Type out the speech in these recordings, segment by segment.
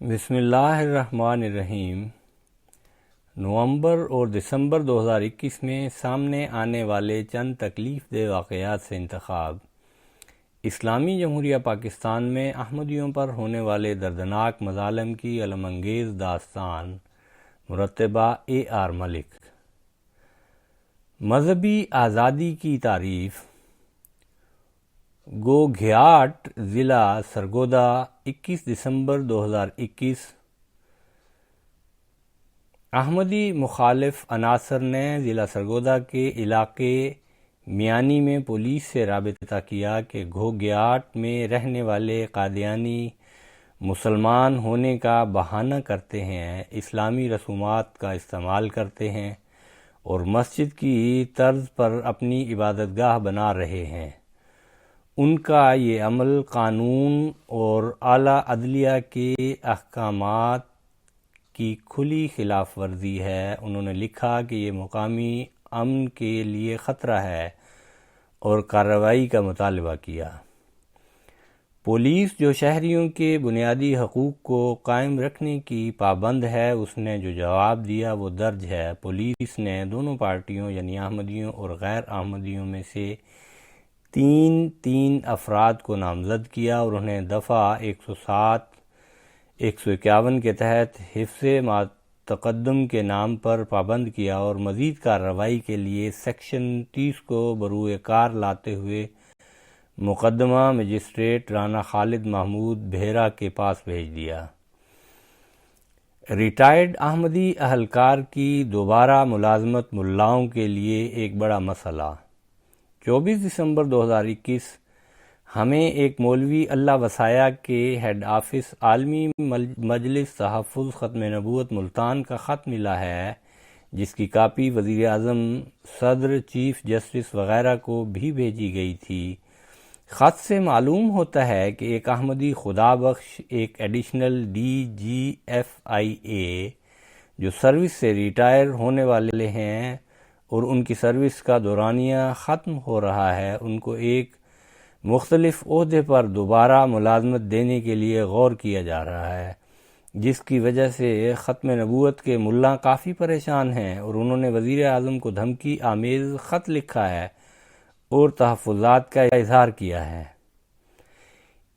بسم اللہ الرحمن الرحیم۔ نومبر اور دسمبر 2021 میں سامنے آنے والے چند تکلیف دہ واقعات سے انتخاب۔ اسلامی جمہوریہ پاکستان میں احمدیوں پر ہونے والے دردناک مظالم کی الم انگیز داستان، مرتبہ AR ملک۔ مذہبی آزادی کی تعریف۔ گوگھیاٹ ضلع سرگودا، 21 دسمبر 2021۔ احمدی مخالف عناصر نے ضلع سرگودا کے علاقے میانی میں پولیس سے رابطہ کیا کہ گوگھیاٹ میں رہنے والے قادیانی مسلمان ہونے کا بہانہ کرتے ہیں، اسلامی رسومات کا استعمال کرتے ہیں اور مسجد کی طرز پر اپنی عبادت گاہ بنا رہے ہیں۔ ان کا یہ عمل قانون اور اعلیٰ عدلیہ کے احکامات کی کھلی خلاف ورزی ہے۔ انہوں نے لکھا کہ یہ مقامی امن کے لیے خطرہ ہے اور کارروائی کا مطالبہ کیا۔ پولیس جو شہریوں کے بنیادی حقوق کو قائم رکھنے کی پابند ہے، اس نے جو جواب دیا وہ درج ہے۔ پولیس نے دونوں پارٹیوں یعنی احمدیوں اور غیر احمدیوں میں سے تین افراد کو نامزد کیا اور انہیں دفعہ 107 151 کے تحت حفظ ما تقدم کے نام پر پابند کیا اور مزید کارروائی کے لیے سیکشن 30 کو بروئے کار لاتے ہوئے مقدمہ مجسٹریٹ رانا خالد محمود بھیرا کے پاس بھیج دیا۔ ریٹائرڈ احمدی اہلکار کی دوبارہ ملازمت ملاؤں کے لیے ایک بڑا مسئلہ۔ 24 دسمبر 2021۔ ہمیں ایک مولوی اللہ وسایہ کے ہیڈ آفس عالمی مجلس تحفظ ختم نبوت ملتان کا خط ملا ہے، جس کی کاپی وزیر اعظم، صدر، چیف جسٹس وغیرہ کو بھی بھیجی گئی تھی۔ خط سے معلوم ہوتا ہے کہ ایک احمدی خدا بخش، ایک ایڈیشنل DGFIA جو سروس سے ریٹائر ہونے والے ہیں اور ان کی سروس کا دورانیہ ختم ہو رہا ہے، ان کو ایک مختلف عہدے پر دوبارہ ملازمت دینے کے لیے غور کیا جا رہا ہے، جس کی وجہ سے ختم نبوت کے ملا کافی پریشان ہیں اور انہوں نے وزیر اعظم کو دھمکی آمیز خط لکھا ہے اور تحفظات کا اظہار کیا ہے۔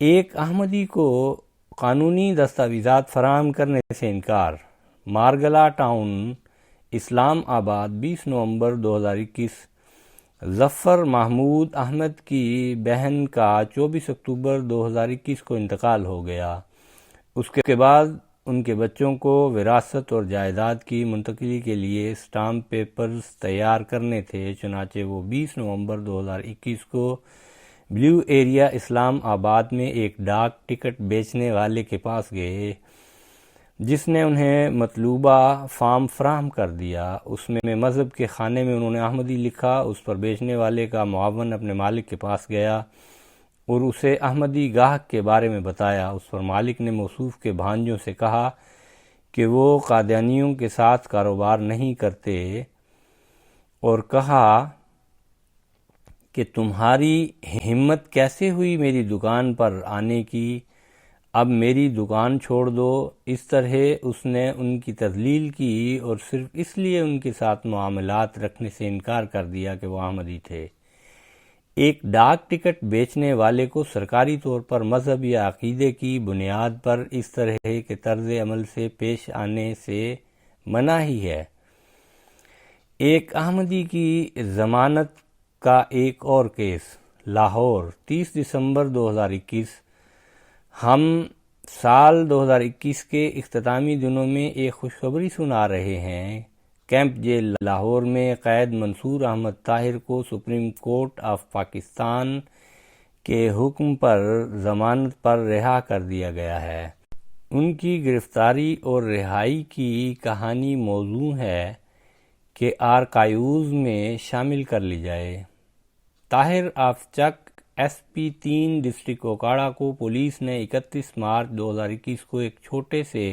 ایک احمدی کو قانونی دستاویزات فراہم کرنے سے انکار۔ مارگلا ٹاؤن، اسلام آباد، 20 نومبر 2021۔ ظفر محمود احمد کی بہن کا 24 اکتوبر 2021 کو انتقال ہو گیا۔ اس کے بعد ان کے بچوں کو وراثت اور جائیداد کی منتقلی کے لیے اسٹامپ پیپرز تیار کرنے تھے، چنانچہ وہ 20 نومبر 2021 کو بلیو ایریا اسلام آباد میں ایک ڈاک ٹکٹ بیچنے والے کے پاس گئے، جس نے انہیں مطلوبہ فارم فراہم کر دیا۔ اس میں مذہب کے خانے میں انہوں نے احمدی لکھا۔ اس پر بیچنے والے کا معاون اپنے مالک کے پاس گیا اور اسے احمدی گاہک کے بارے میں بتایا۔ اس پر مالک نے موصوف کے بھانجوں سے کہا کہ وہ قادیانیوں کے ساتھ کاروبار نہیں کرتے اور کہا کہ تمہاری ہمت کیسے ہوئی میری دکان پر آنے کی، اب میری دکان چھوڑ دو۔ اس طرح اس نے ان کی تذلیل کی اور صرف اس لیے ان کے ساتھ معاملات رکھنے سے انکار کر دیا کہ وہ احمدی تھے۔ ایک ڈاک ٹکٹ بیچنے والے کو سرکاری طور پر مذہب یا عقیدے کی بنیاد پر اس طرح کے طرز عمل سے پیش آنے سے منع ہے۔ ایک احمدی کی ضمانت کا ایک اور کیس۔ لاہور، 30 دسمبر 2021۔ ہم سال 2021 کے اختتامی دنوں میں ایک خوشخبری سنا رہے ہیں۔ کیمپ جیل لاہور میں قید منصور احمد طاہر کو سپریم کورٹ آف پاکستان کے حکم پر ضمانت پر رہا کر دیا گیا ہے۔ ان کی گرفتاری اور رہائی کی کہانی موزوں ہے کہ آرکائیوز میں شامل کر لی جائے۔ طاہر آف چک SP 3 ڈسٹرکٹ اوکاڑہ کو پولیس نے 31 مارچ 2021 کو ایک چھوٹے سے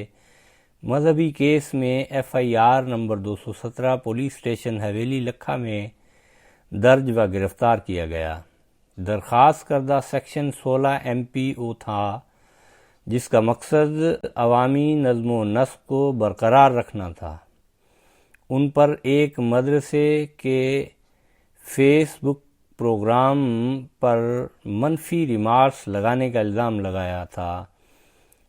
مذہبی کیس میں FIR نمبر 217 پولیس اسٹیشن حویلی لکھا میں درج و گرفتار کیا گیا۔ درخواست کردہ سیکشن 16 MPO تھا، جس کا مقصد عوامی نظم و نسق کو برقرار رکھنا تھا۔ ان پر ایک مدرسے کے فیس بک پروگرام پر منفی ریمارکس لگانے کا الزام لگایا تھا۔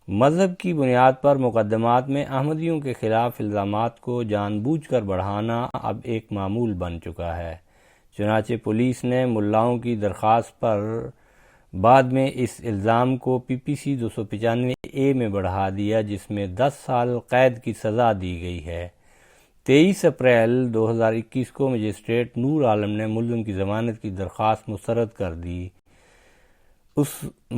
مذہب کی بنیاد پر مقدمات میں احمدیوں کے خلاف الزامات کو جان بوجھ کر بڑھانا اب ایک معمول بن چکا ہے۔ چنانچہ پولیس نے ملاؤں کی درخواست پر بعد میں اس الزام کو PPC 295A میں بڑھا دیا، جس میں 10 سال قید کی سزا دی گئی ہے۔ 23 اپریل 2021 کو مجسٹریٹ نور عالم نے ملزم کی ضمانت کی درخواست مسترد کر دی۔ اس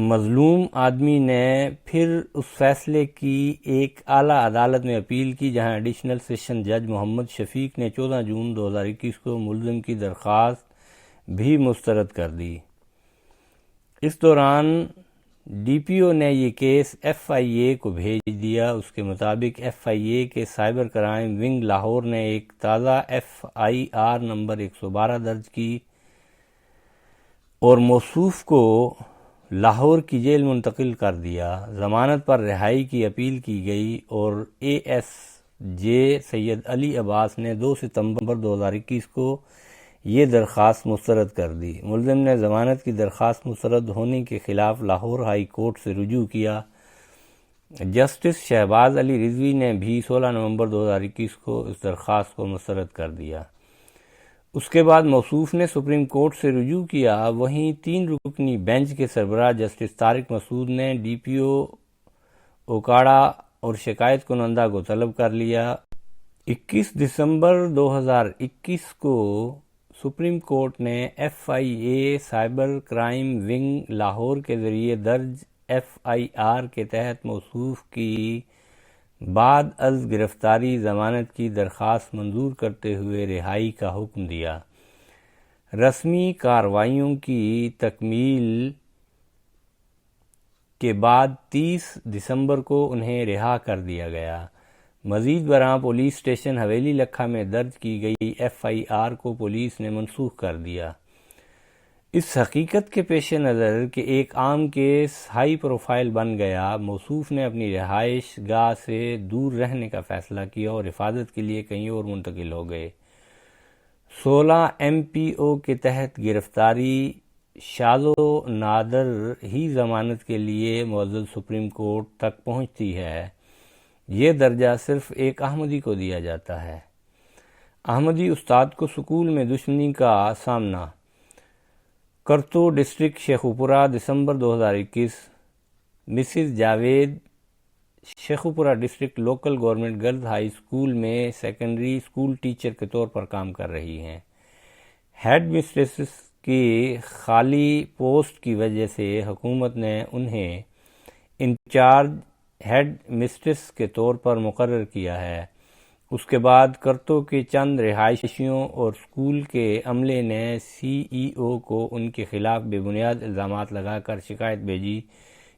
مظلوم آدمی نے پھر اس فیصلے کی ایک اعلیٰ عدالت میں اپیل کی، جہاں ایڈیشنل سیشن جج محمد شفیق نے 14 جون 2021 کو ملزم کی درخواست بھی مسترد کر دی۔ اس دوران DPO نے یہ کیس FIA کو بھیج دیا۔ اس کے مطابق FIA کے سائبر کرائم ونگ لاہور نے ایک تازہ FIR نمبر 112 درج کی اور موصوف کو لاہور کی جیل منتقل کر دیا۔ ضمانت پر رہائی کی اپیل کی گئی اور ASJ سید علی عباس نے 2 ستمبر 2021 کو یہ درخواست مسترد کر دی۔ ملزم نے ضمانت کی درخواست مسترد ہونے کے خلاف لاہور ہائی کورٹ سے رجوع کیا۔ جسٹس شہباز علی رضوی نے بھی 16 نومبر 2021 کو اس درخواست کو مسترد کر دیا۔ اس کے بعد موصوف نے سپریم کورٹ سے رجوع کیا۔ وہیں 3 رکنی بینچ کے سربراہ جسٹس طارق مسعود نے DPO اوکاڑا اور شکایت کنندہ کو طلب کر لیا۔ 21 دسمبر 2021 کو سپریم کورٹ نے FIA cyber crime wing Lahore کے ذریعے درج FIR کے تحت موصوف کی بعد از گرفتاری ضمانت کی درخواست منظور کرتے ہوئے رہائی کا حکم دیا۔ رسمی کارروائیوں کی تکمیل کے بعد 30 دسمبر کو انہیں رہا کر دیا گیا۔ مزید برآں پولیس اسٹیشن حویلی لکھا میں درج کی گئی FIR کو پولیس نے منسوخ کر دیا۔ اس حقیقت کے پیش نظر کہ ایک عام کیس ہائی پروفائل بن گیا، موصوف نے اپنی رہائش گاہ سے دور رہنے کا فیصلہ کیا اور حفاظت کے لیے کہیں اور منتقل ہو گئے۔ 16 MPO کے تحت گرفتاری شاذ و نادر ہی ضمانت کے لیے معزز سپریم کورٹ تک پہنچتی ہے۔ یہ درجہ صرف ایک احمدی کو دیا جاتا ہے۔ احمدی استاد کو سکول میں دشمنی کا سامنا۔ کرتو ڈسٹرکٹ شیخوپورہ دسمبر 2021۔ Mrs Javed Sheikhupura district local government girls high school میں سیکنڈری اسکول ٹیچر کے طور پر کام کر رہی ہیں۔ ہیڈ مسٹریس کی خالی پوسٹ کی وجہ سے حکومت نے انہیں انچارج ہیڈ مسٹریس کے طور پر مقرر کیا ہے۔ اس کے بعد کرتو کے چند رہائشیوں اور اسکول کے عملے نے CEO کو ان کے خلاف بے بنیاد الزامات لگا کر شکایت بھیجی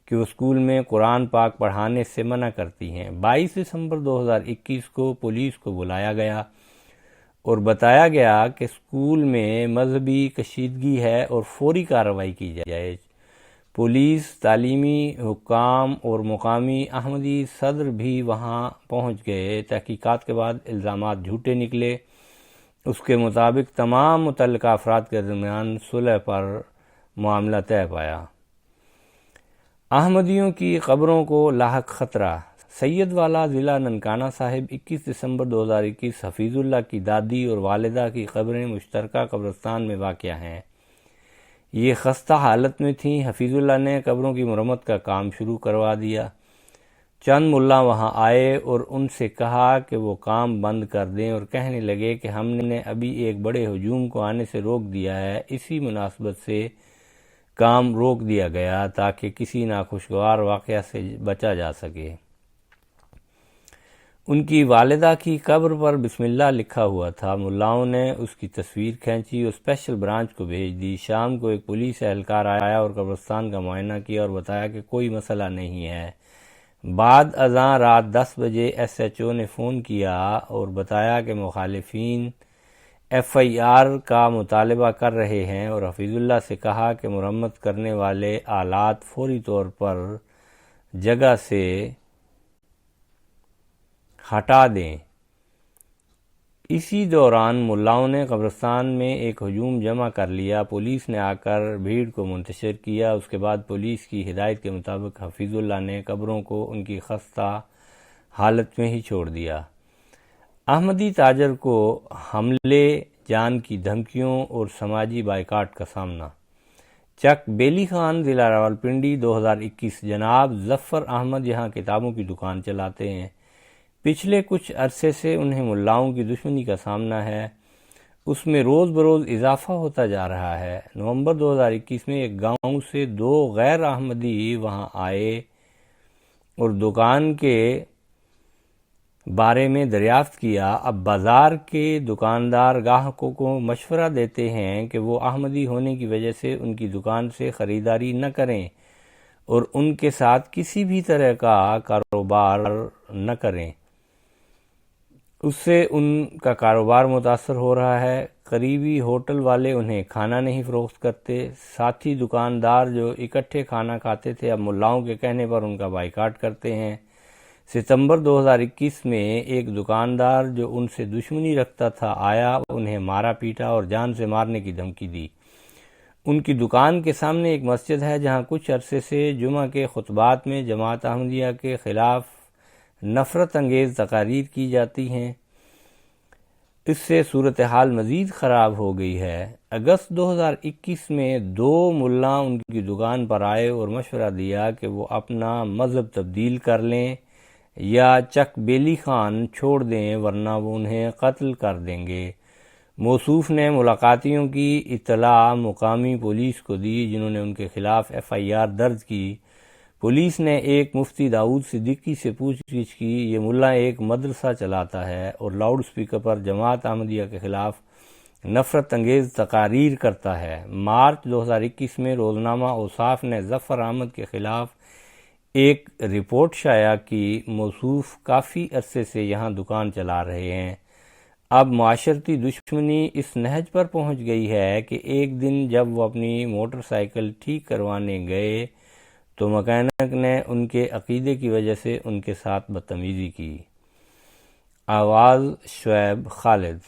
کہ وہ اسکول میں قرآن پاک پڑھانے سے منع کرتی ہیں۔ 22 دسمبر 2021 کو پولیس کو بلایا گیا اور بتایا گیا کہ اسکول میں مذہبی کشیدگی ہے اور فوری کارروائی کی جائے۔ پولیس، تعلیمی حکام اور مقامی احمدی صدر بھی وہاں پہنچ گئے۔ تحقیقات کے بعد الزامات جھوٹے نکلے۔ اس کے مطابق تمام متعلقہ افراد کے درمیان صلح پر معاملہ طے پایا۔ احمدیوں کی قبروں کو لاحق خطرہ۔ سید والا ضلع ننکانہ صاحب 21 دسمبر 2021 حفیظ اللہ کی دادی اور والدہ کی قبریں مشترکہ قبرستان میں واقع ہیں۔ یہ خستہ حالت میں تھیں۔ حفیظ اللہ نے قبروں کی مرمت کا کام شروع کروا دیا۔ چند ملا وہاں آئے اور ان سے کہا کہ وہ کام بند کر دیں اور کہنے لگے کہ ہم نے ابھی ایک بڑے ہجوم کو آنے سے روک دیا ہے۔ اسی مناسبت سے کام روک دیا گیا تاکہ کسی ناخوشگوار واقعہ سے بچا جا سکے۔ ان کی والدہ کی قبر پر بسم اللہ لکھا ہوا تھا۔ ملاؤں نے اس کی تصویر کھینچی اور اسپیشل برانچ کو بھیج دی۔ شام کو ایک پولیس اہلکار آیا اور قبرستان کا معائنہ کیا اور بتایا کہ کوئی مسئلہ نہیں ہے۔ بعد ازاں رات 10 بجے SHO نے فون کیا اور بتایا کہ مخالفین FIR کا مطالبہ کر رہے ہیں اور حفیظ اللہ سے کہا کہ مرمت کرنے والے آلات فوری طور پر جگہ سے ہٹا دیں۔ اسی دوران ملاؤں نے قبرستان میں ایک ہجوم جمع کر لیا۔ پولیس نے آ کر بھیڑ کو منتشر کیا۔ اس کے بعد پولیس کی ہدایت کے مطابق حفیظ اللہ نے قبروں کو ان کی خستہ حالت میں ہی چھوڑ دیا۔ احمدی تاجر کو حملے، جان کی دھمکیوں اور سماجی بائیکاٹ کا سامنا۔ چک بیلی خان، ضلع راولپنڈی، 2021۔ جناب ظفر احمد یہاں کتابوں کی دکان چلاتے ہیں۔ پچھلے کچھ عرصے سے انہیں ملاؤں کی دشمنی کا سامنا ہے۔ اس میں روز بروز اضافہ ہوتا جا رہا ہے۔ نومبر 2021 میں ایک گاؤں سے 2 غیر احمدی وہاں آئے اور دکان کے بارے میں دریافت کیا۔ اب بازار کے دکاندار گاہکوں کو مشورہ دیتے ہیں کہ وہ احمدی ہونے کی وجہ سے ان کی دکان سے خریداری نہ کریں اور ان کے ساتھ کسی بھی طرح کا کاروبار نہ کریں۔ اس سے ان کا کاروبار متاثر ہو رہا ہے۔ قریبی ہوٹل والے انہیں کھانا نہیں فروخت کرتے۔ ساتھی دکاندار جو اکٹھے کھانا کھاتے تھے اب ملاؤں کے کہنے پر ان کا بائیکاٹ کرتے ہیں۔ ستمبر 2021 میں ایک دکاندار جو ان سے دشمنی رکھتا تھا آیا، انہیں مارا پیٹا اور جان سے مارنے کی دھمکی دی۔ ان کی دکان کے سامنے ایک مسجد ہے جہاں کچھ عرصے سے جمعہ کے خطبات میں جماعت احمدیہ کے خلاف نفرت انگیز تقاریر کی جاتی ہیں۔ اس سے صورتحال مزید خراب ہو گئی ہے۔ اگست 2021 میں 2 ملا ان کی دکان پر آئے اور مشورہ دیا کہ وہ اپنا مذہب تبدیل کر لیں یا چک بیلی خان چھوڑ دیں ورنہ وہ انہیں قتل کر دیں گے۔ موصوف نے ملاقاتیوں کی اطلاع مقامی پولیس کو دی، جنہوں نے ان کے خلاف FIR درج کی۔ پولیس نے ایک مفتی داؤد صدیقی سے پوچھ گچھ کی۔ یہ ملا ایک مدرسہ چلاتا ہے اور لاؤڈ سپیکر پر جماعت احمدیہ کے خلاف نفرت انگیز تقاریر کرتا ہے۔ مارچ 2021 میں روزنامہ اوصاف نے ظفر احمد کے خلاف ایک رپورٹ شائع کی۔ موصوف کافی عرصے سے یہاں دکان چلا رہے ہیں۔ اب معاشرتی دشمنی اس نہج پر پہنچ گئی ہے کہ ایک دن جب وہ اپنی موٹر سائیکل ٹھیک کروانے گئے تو مکینک نے ان کے عقیدے کی وجہ سے ان کے ساتھ بدتمیزی کی۔ آواز شعیب خالد۔